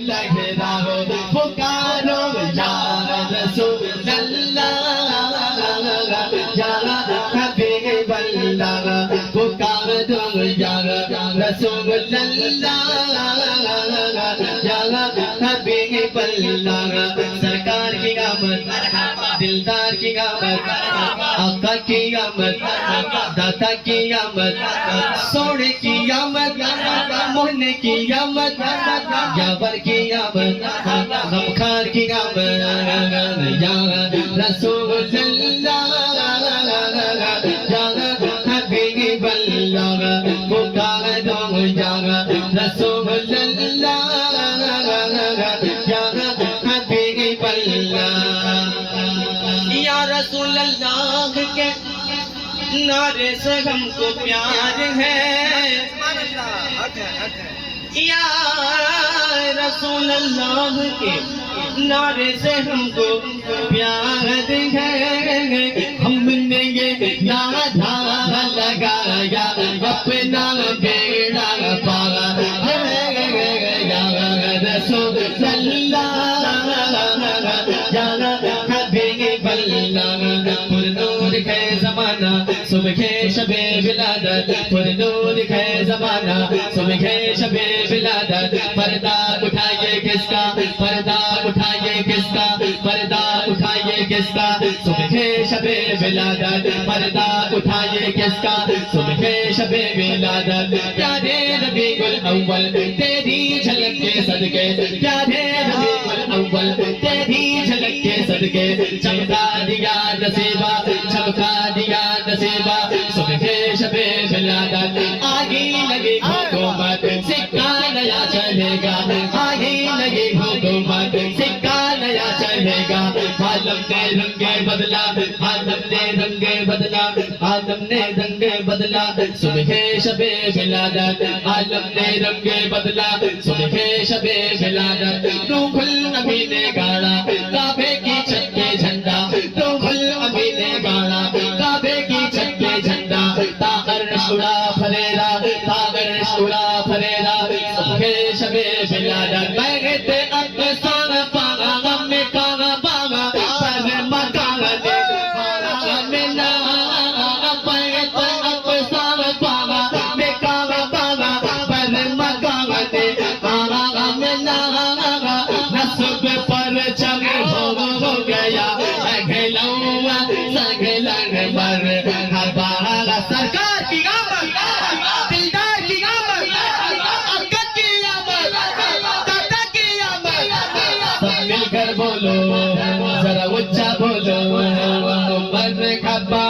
लहराओ पुकारो या रसूल अल्लाह या हबीब अल्लाह पुकारो या रसूल अल्लाह या हबीब अल्लाह सरकार की आमद दिलदार की आमद आका की आमद दाता की आमद सोने की आमद मोहने की आमद यावर की आमद गमखार की आमद या रसूल अल्लाह या हबीब अल्लाह पुकारो या रसूल अल्लाह या हबीब अल्लाह या रसूल अल्लाह के नारे से हमको प्यार है या रसूल अल्लाह के नारे से हमको प्यार है हमने ये नारा लगाया अपना बेड़ा पारा या रसूल अल्लाह या हबीब अल्लाह पुरनूर है ज़माना सुबह शबे विलादत पुरनूर है ज़माना सुबह शबे विलादत पर्दा उठाइए किसका पर्दा उठाइए किसका पर्दा उठाइए किसका सुबह शबे विलादत पर्दा उठाइए किसका सुबह शबे विलादत प्यारे रबीउल अव्वल तेरी झलक के सदके प्यारे रबीउल अव्वल तेरी झलक के सदके चमका दिया नसीबा चमका दिया नसीबा सुबह शबे विलादत आगे लगी हुकूमत सिक्का नया चलेगा आगे लगी हुकूमत सिक्का नया चलेगा आलम ने रंगे बदला आलम ने रंगे बदला आलम ने रंगे बदला सुबह शबे विलादत आलम ने रंगे बदला सुबह शबे विलादत रूहुल अमी ने गाड़ा काबे की छत पे झंडा रूहुल अमी ने गाड़ा काबे की छत पे झंडा तागर उड़ा फरेरा तागर उड़ा फरेरा सुबह शबे विलादत मैं ते अक्सा पागा गम कागा पागा पर मकागा दे मेरा पैत अक्सा पागा मैं कागा पागा पर मकागा दे कागा मेरा नस्ब पर चम हो गया सगलवा सगलन मर हबाला सरकार की आमद दिलदार की आमद अक्का की आमद दादा की आमद सब मिलकर बोलो जरा उच्चा बोलो मर खबा